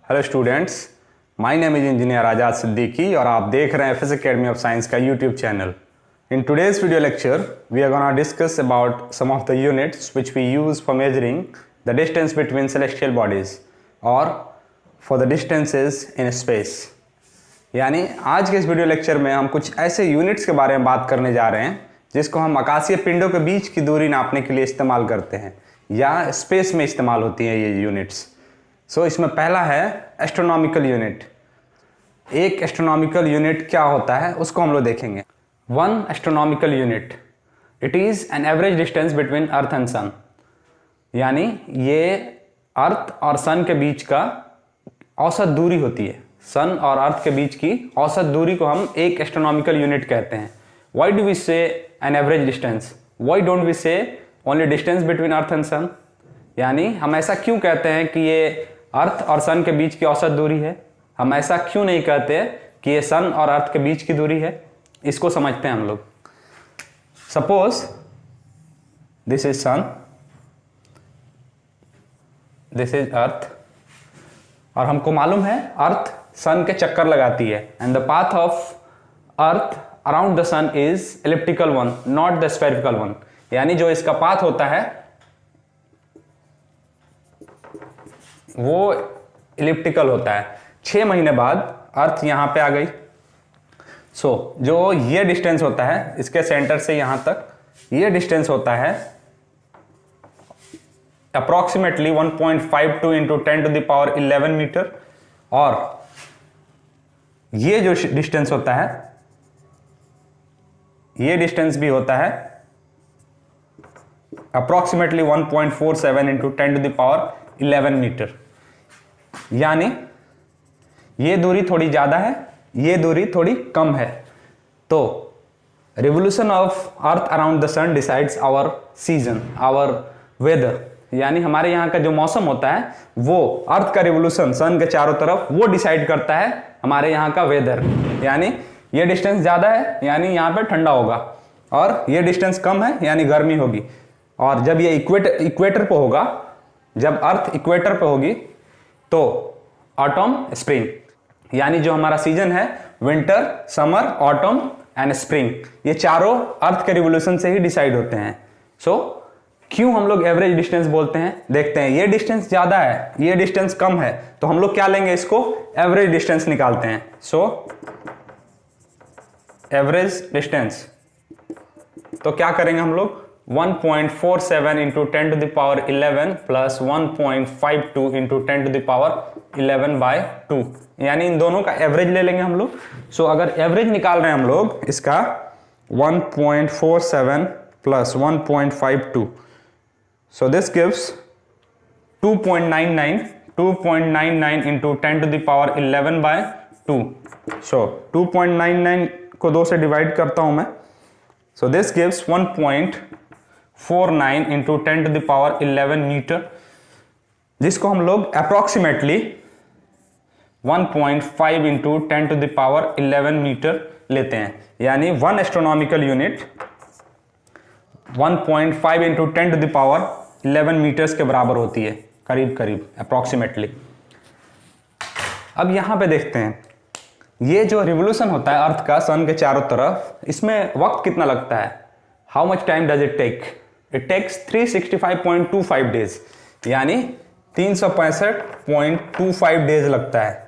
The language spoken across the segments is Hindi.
Hello students, my name is engineer Azad Siddiqui और आप देख रहे हैं फिजिक्स एकेडमी ऑफ साइंस का YouTube channel. In today's video lecture we are gonna discuss about some of the units which we use for measuring the distance between celestial bodies और for the distances in space. यानी आज के इस वीडियो लेक्चर में हम कुछ ऐसे यूनिट्स के बारे में बात करने जा रहे हैं जिसको हम आकाशीय पिंडों के बीच की दूरी नापने के लिए इस्तेमाल करते हैं या स्पेस में इस्तेमाल होती हैं ये यूनिट्स। सो इसमें पहला है एस्ट्रोनॉमिकल यूनिट। एक एस्ट्रोनॉमिकल यूनिट क्या होता है उसको हम लोग देखेंगे। One astronomical unit, it is an average distance between earth and sun. यानी ये अर्थ और सन के बीच का औसत दूरी होती है। सन और अर्थ के बीच की औसत दूरी को हम एक एस्ट्रोनॉमिकल यूनिट कहते हैं। Why do we say an average distance? Why don't we say only distance between earth and sun? यानी हम ऐसा क्यों कहते हैं कि ये अर्थ और सन के बीच की औसत दूरी है? हम ऐसा क्यों नहीं कहते कि ये सन और अर्थ के बीच की दूरी है? इसको समझते हैं हम लोग। Suppose this is sun, this is earth, और हमको मालूम है अर्थ सन के चक्कर लगाती है and the path of earth around the sun is elliptical one, not the spherical one. यानी जो इसका पाथ होता है वो इलिप्टिकल होता है। 6 महीने बाद अर्थ यहां पे आ गई। जो ये डिस्टेंस होता है इसके सेंटर से यहां तक, ये डिस्टेंस होता है अप्रोक्सीमेटली 1.52 इंटू 10⁻11 मीटर। और ये जो डिस्टेंस होता है, ये डिस्टेंस भी होता है अप्रोक्सीमेटली 1.47 इंटू 10⁻11 मीटर। यानी ये दूरी थोड़ी ज्यादा है, ये दूरी थोड़ी कम है। तो revolution of earth around the sun decides our season, our weather. यानी हमारे यहाँ का जो मौसम होता है वो अर्थ का रिवोल्यूशन सन के चारों तरफ वो डिसाइड करता है हमारे यहाँ का वेदर। यानी ये डिस्टेंस ज्यादा है यानी यहाँ पे ठंडा होगा, और ये डिस्टेंस कम है यानी गर्मी होगी। और जब ये इक्वेटर पे होगा, जब अर्थ इक्वेटर पे होगी तो ऑटम स्प्रिंग, यानी जो हमारा सीजन है winter, summer, autumn and spring, ये चारों अर्थ के रिवोल्यूशन से ही डिसाइड होते हैं। क्यों हम लोग एवरेज डिस्टेंस बोलते हैं? देखते हैं। ये डिस्टेंस ज्यादा है, ये डिस्टेंस कम है, तो हम लोग क्या लेंगे? इसको एवरेज डिस्टेंस निकालते हैं। एवरेज डिस्टेंस तो क्या करेंगे हम लोग? 1.47 इंटू 10⁻11 प्लस 1.52 इंटू 10⁻11/2, यानी इन दोनों का एवरेज ले लेंगे हम लोग। अगर एवरेज निकाल रहे हैं हम लोग इसका 1.47 प्लस 1.52, दिस गिव्स 2.99 इंटू 10⁻11/2। 2.99 को 2 से डिवाइड करता हूं मैं। दिस गिव्स 1.49 इंटू 10⁻11 मीटर, जिसको हम लोग अप्रोक्सीमेटली 1.5 इंटू 10⁻11 मीटर लेते हैं। यानी 1 एस्ट्रोनॉमिकल यूनिट 1.5 इंटू 10⁻11 मीटर्स के बराबर होती है, करीब करीब अप्रोक्सीमेटली। अब यहां पे देखते हैं ये जो रिवोल्यूशन होता है अर्थ का सन के चारों तरफ, इसमें वक्त कितना लगता है? How much time does it take? It takes 365.25 days, यानी 365.25 डेज लगता है।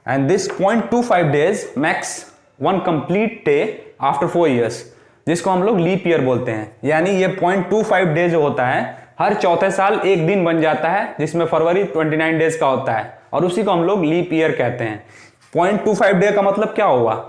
And this 0.25 days makes 1 complete day after 4 years, जिसको हम लोग लीप ईयर बोलते हैं। यानी ये 0.25 डे जो होता है हर चौथे साल एक दिन बन जाता है, जिसमें फरवरी 29 डेज का होता है, और उसी को हम लोग लीप ईयर कहते हैं। 0.25 डे का मतलब क्या होगा?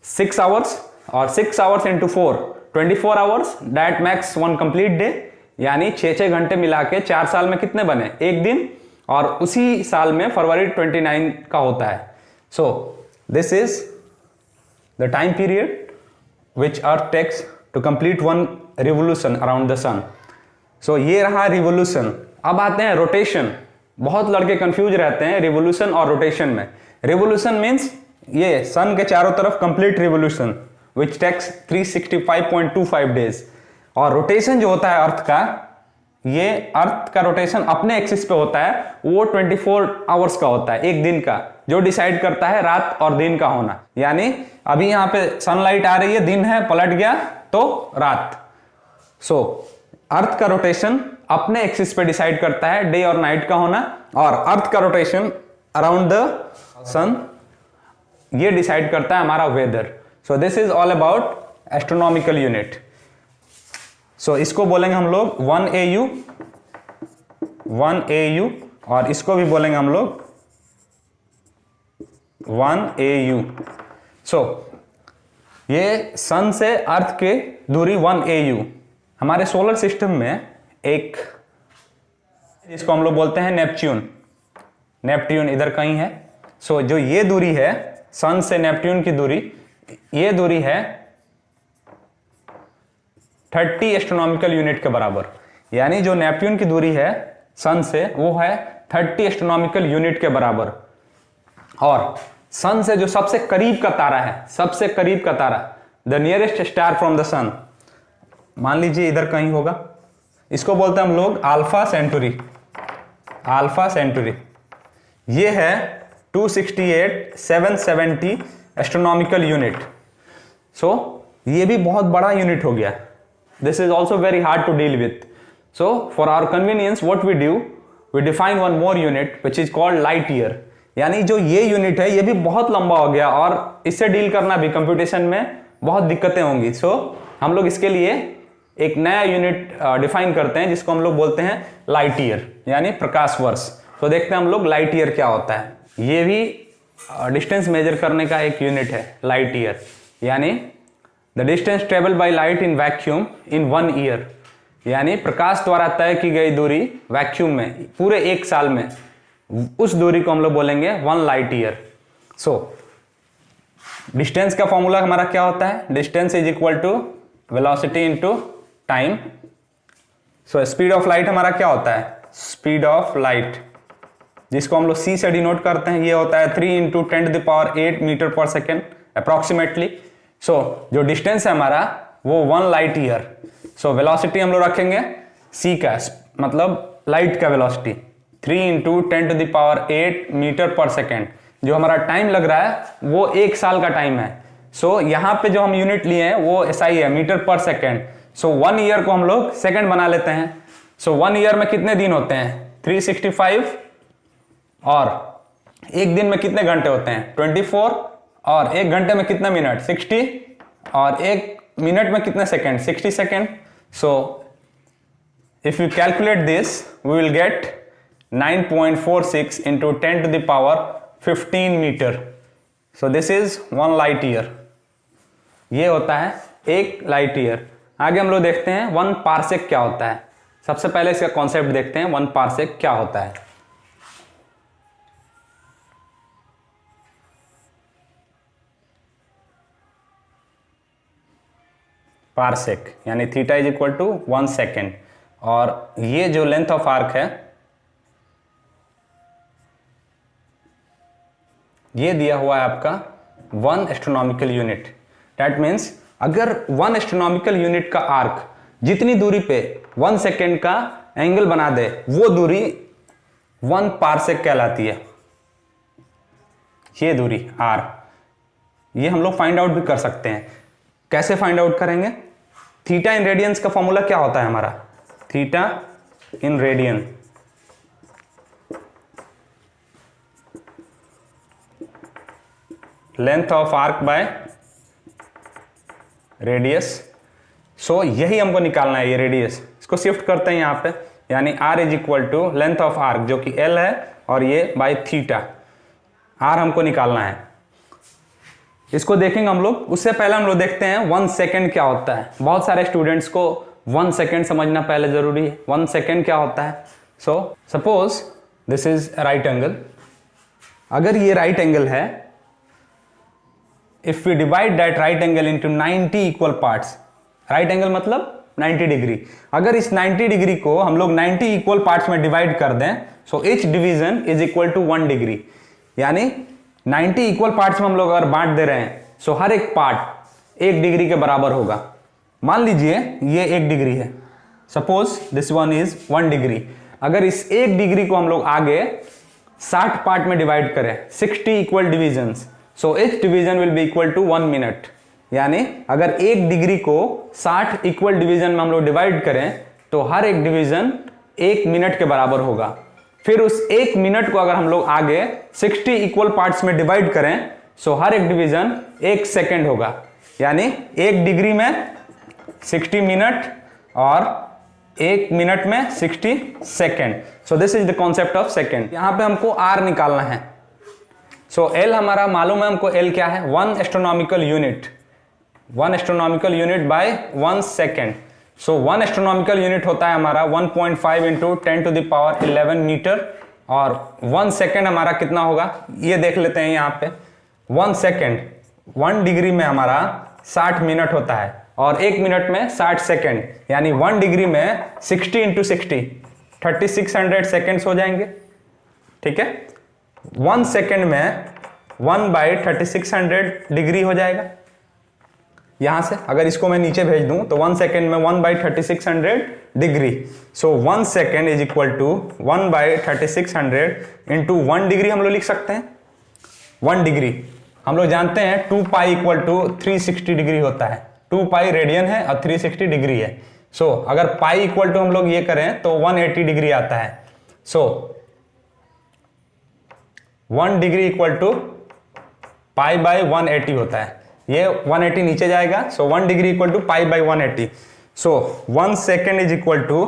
6 आवर्स, और 6 hours into 4 24 hours, that max 1 complete day. यानी 6 घंटे मिला के 4 साल में कितने बने? एक दिन, और उसी साल में फरवरी 29 का होता है। This is the time period which earth takes to complete 1 revolution around the sun. ये रहा रिवोल्यूशन। अब आते हैं रोटेशन। बहुत लड़के कंफ्यूज रहते हैं रिवोल्यूशन और रोटेशन में। रिवोल्यूशन मीन्स ये सन के चारों तरफ complete revolution which takes 365.25 days, और रोटेशन जो होता है अर्थ का ये अर्थ का रोटेशन अपने एक्सिस पे होता है वो 24 आवर्स का होता है, एक दिन का, जो डिसाइड करता है रात और दिन का होना। यानी अभी यहाँ पे सनलाइट आ रही है, दिन है, पलट गया तो रात। सो अर्थ का रोटेशन अपने एक्सिस पे डिसाइड करता है डे और नाइट का होना, और अर्थ का रोटेशन अराउंड द सन ये डिसाइड करता है हमारा weather. So this is all about astronomical unit. So इसको बोलेंगे हम लोग 1 AU, 1 AU, और इसको भी बोलेंगे हम लोग 1 AU। सो ये सन से अर्थ की दूरी 1 AU। हमारे सोलर सिस्टम में एक, जिसको हम लोग बोलते हैं नेपच्यून, नेपट्यून इधर कहीं है। सो जो ये दूरी है सन से नेपट्यून की दूरी, ये दूरी है 30 एस्ट्रोनॉमिकल यूनिट के बराबर। यानी जो नेपट्यून की दूरी है सन से वो है 30 एस्ट्रोनॉमिकल यूनिट के बराबर। और सन से जो सबसे करीब का तारा है, सबसे करीब का तारा, the nearest star from the sun, मान लीजिए इधर कहीं होगा, इसको बोलते हैं हम लोग अल्फा सेंटुरी, अल्फा सेंटुरी। ये है 268,770 एस्ट्रोनॉमिकल यूनिट। सो ये भी बहुत बड़ा यूनिट हो गया। This is also very hard to deal with. So for our convenience what we do, we define one more unit which is called light year। यानी जो ये यूनिट है ये भी बहुत लंबा हो गया और इससे डील करना भी कंप्यूटेशन में बहुत दिक्कतें होंगी। सो हम लोग इसके लिए एक नया यूनिट डिफाइन करते हैं जिसको हम लोग बोलते हैं लाइट ईयर, यानी प्रकाश वर्ष। तो देखते हैं हम लोग लाइट ईयर क्या होता है। ये भी डिस्टेंस मेजर करने का एक यूनिट है लाइट ईयर, यानी the distance travel by light in vacuum in 1 year. यानी प्रकाश द्वारा तय की गई दूरी वैक्यूम में पूरे एक साल में, उस दूरी को हम लोग बोलेंगे 1 लाइट ईयर। सो डिस्टेंस का फॉर्मूला हमारा क्या होता है? Distance is equal to velocity into time. So speed of light हमारा क्या होता है? स्पीड ऑफ लाइट, जिसको हम लोग c से डिनोट करते हैं, ये होता है 3 × 10⁸ मीटर पर सेकेंड अप्रोक्सीमेटली। सो जो डिस्टेंस है हमारा वो 1 लाइट ईयर। सो वेलोसिटी हम लोग रखेंगे c का, मतलब लाइट का वेलोसिटी 3 × 10⁸ मीटर पर सेकेंड। जो हमारा टाइम लग रहा है वो 1 साल का टाइम है। सो यहाँ पे जो हम यूनिट लिए हैं वो SI है, मीटर पर सेकेंड। सो 1 ईयर को हम लोग सेकेंड बना लेते हैं। सो 1 ईयर में कितने दिन होते हैं? 365, और एक दिन में कितने घंटे होते हैं? 24, और एक घंटे में कितने मिनट? 60, और एक मिनट में कितने seconds? 60 second. So if you calculate this we will get 9.46 × 10⁻15 metre. So this is 1 light year. ये होता है 1 लाइट ईयर। आगे हम लोग देखते हैं 1 पार्सेक क्या होता है। सबसे पहले इसका कॉन्सेप्ट देखते हैं, 1 पार्सेक क्या होता है। पार्सेक यानी theta is equal to 1 second, और ये जो लेंथ ऑफ आर्क है ये दिया हुआ है आपका 1 एस्ट्रोनॉमिकल यूनिट। दैट मीन्स अगर 1 एस्ट्रोनॉमिकल यूनिट का आर्क जितनी दूरी पे 1 सेकेंड का एंगल बना दे वो दूरी 1 पार्सेक कहलाती है। ये दूरी r, ये हम लोग फाइंड आउट भी कर सकते हैं। कैसे फाइंड आउट करेंगे? थीटा इन रेडियंस का फॉर्मूला क्या होता है हमारा? Theta in radian, length of arc by radius. So यही हमको निकालना है, ये रेडियस। इसको शिफ्ट करते हैं यहाँ पे, यानी r is equal to length of arc जो कि l है, और ये बाय थीटा, r हमको निकालना है। इसको देखेंगे हम लोग। उससे पहले हम लोग देखते हैं 1 सेकेंड क्या होता है। बहुत सारे स्टूडेंट्स को 1 सेकेंड समझना पहले जरूरी है। 1 सेकेंड क्या होता है? So suppose this is right angle. अगर ये राइट एंगल है, if we divide that right angle into 90 equal parts, right angle मतलब 90 डिग्री। अगर इस 90 डिग्री को हम लोग 90 इक्वल पार्ट्स में डिवाइड कर दें, so each division is equal to 1 degree. यानी 90 इक्वल पार्ट्स में हम लोग अगर बांट दे रहे हैं, सो हर एक पार्ट 1 डिग्री के बराबर होगा। मान लीजिए ये 1 डिग्री है, suppose this one is 1 degree. अगर इस 1 डिग्री को हम लोग आगे 60 पार्ट में डिवाइड करें, 60 equal divisions, so each division will be equal to 1 minute. यानी अगर 1 डिग्री को 60 इक्वल डिवीजन में हम लोग डिवाइड करें तो हर एक डिवीजन 1 मिनट के बराबर होगा। फिर उस 1 मिनट को अगर हम लोग आगे 60 इक्वल पार्ट्स में डिवाइड करें सो हर एक डिवीजन 1 सेकेंड होगा। यानी 1 डिग्री में 60 मिनट और 1 मिनट में 60 second. So this is the concept of second. यहां पे हमको आर निकालना है। सो एल हमारा मालूम है हमको, एल क्या है, 1 astronomical unit, 1 astronomical unit by 1 second. So 1 astronomical unit होता है हमारा 1.5 into 10 to the power 11 metre, और 1 सेकेंड हमारा कितना होगा ये देख लेते हैं। यहाँ पे 1 सेकेंड 1 डिग्री में हमारा 60 मिनट होता है और 1 मिनट में 60 सेकेंड, यानी 1 डिग्री में 60 इंटू 60 3600 सेकेंड्स हो जाएंगे। ठीक है, 1 सेकेंड में 1/3600 डिग्री हो जाएगा। यहां से अगर इसको मैं नीचे भेज दूं तो 1 सेकेंड में 1/3600 degree. So 1 second is equal to 1/3600 into 1 degree हम लोग लिख सकते हैं। 1 डिग्री हम लोग जानते हैं 2 पाई इक्वल टू 360 डिग्री होता है। 2 पाई रेडियन है और 360 डिग्री है। सो अगर पाई इक्वल टू हम लोग ये करें तो 180 डिग्री आता है। So 1 degree equal to pi by 180 होता है। ये 180 नीचे जाएगा, so 1 degree equal to pi by 180। So 1 second is equal to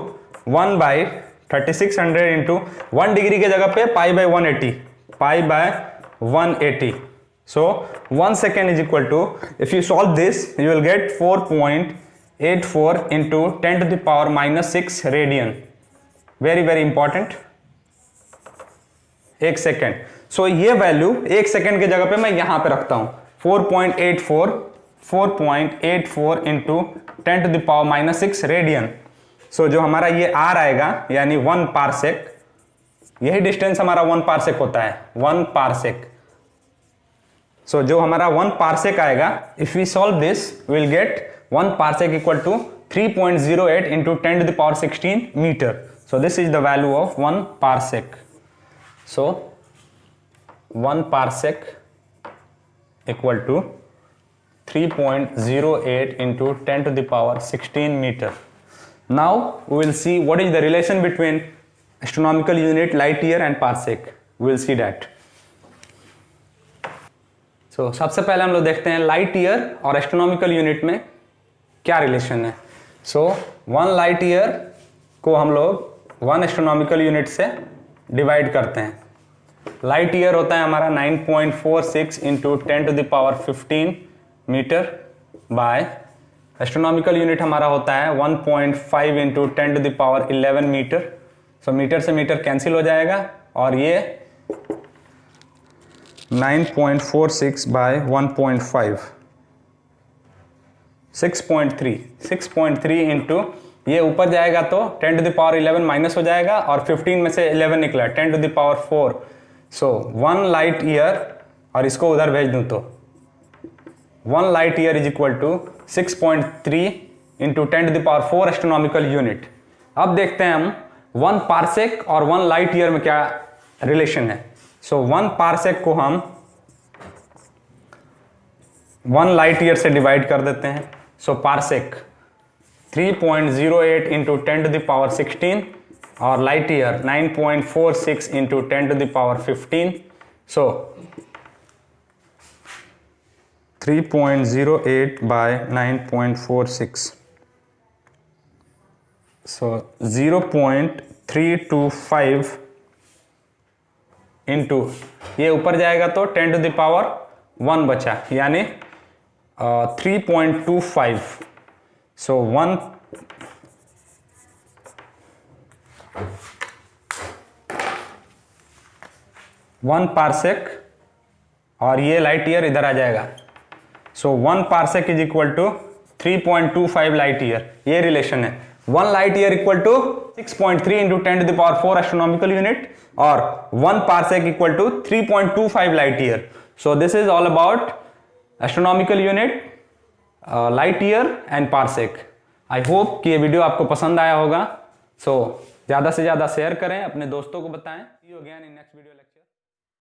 1/3600 into 1 degree के जगह पे pi by 180, pi by 180। So 1 second is equal to, if you solve this you will get 4.84 into 10 to the power minus 6 radian. very important। 1 second. सो ये वैल्यू 1 सेकेंड के जगह पे मैं यहां पे रखता हूं 4.84 into 10 to the power minus 6 radian. So जो हमारा ये आर आएगा यानी 1 पारसेक, यही डिस्टेंस हमारा 1 पारसेक होता है, 1 पारसेक। सो जो हमारा 1 पारसेक आएगा, if we solve this will get 1 parsec equal to 3.08 into 10 to the power 16 metre. So this is the value of 1 parsec. So 1 parsec equal to 3.08 into 10 to the power 16 metre. Now we will see what is the relation between astronomical unit, light year and parsec. We will see that. So सबसे पहले हम लोग देखते हैं लाइट ईयर और एस्ट्रोनॉमिकल यूनिट में क्या रिलेशन है। सो 1 लाइट ईयर को हम लोग 1 एस्ट्रोनॉमिकल यूनिट से डिवाइड करते हैं। लाइट ईयर होता है हमारा 9.46 into 10 to the power 15 metre by astronomical unit हमारा होता है 1.5 into 10 to the power 11 metre. So metre से मीटर कैंसिल हो जाएगा और ये 9.46 बाय 1.5 6.3 इंटू ये ऊपर जाएगा तो 10 टू द पावर 11 माइनस हो जाएगा और 15 में से 11 निकला 10 to the power 4। So 1 light year, और इसको उधर भेज दूं तो 1 light year is equal to 6.3 into 10 to the power 4 astronomical unit. अब देखते हैं हम 1 पारसेक और 1 लाइट ईयर में क्या रिलेशन है। सो 1 पारसेक को हम 1 लाइट ईयर से डिवाइड कर देते हैं। So parsec 3.08 into 10 to the power 16 और light year 9.46 into 10 to the power 15। So 3.08 by 9.46, so 0.325 into ये ऊपर जाएगा तो 10 टू द पावर 1 बचा, यानी 3.25। सो 1 पारसेक और ये लाइट ईयर इधर आ जाएगा। So 1 parsec is equal to 3.25 light year, ये रिलेशन है। 1 light year equal to 6.3 into 10 to the power 4 astronomical unit और 1 parsec equal to 3.25 light year. So this is all about astronomical unit, light year and parsec. I hope कि ये वीडियो आपको पसंद आया होगा। सो ज़्यादा से ज़्यादा शेयर करें, अपने दोस्तों को बताएं। See you again in next video lecture.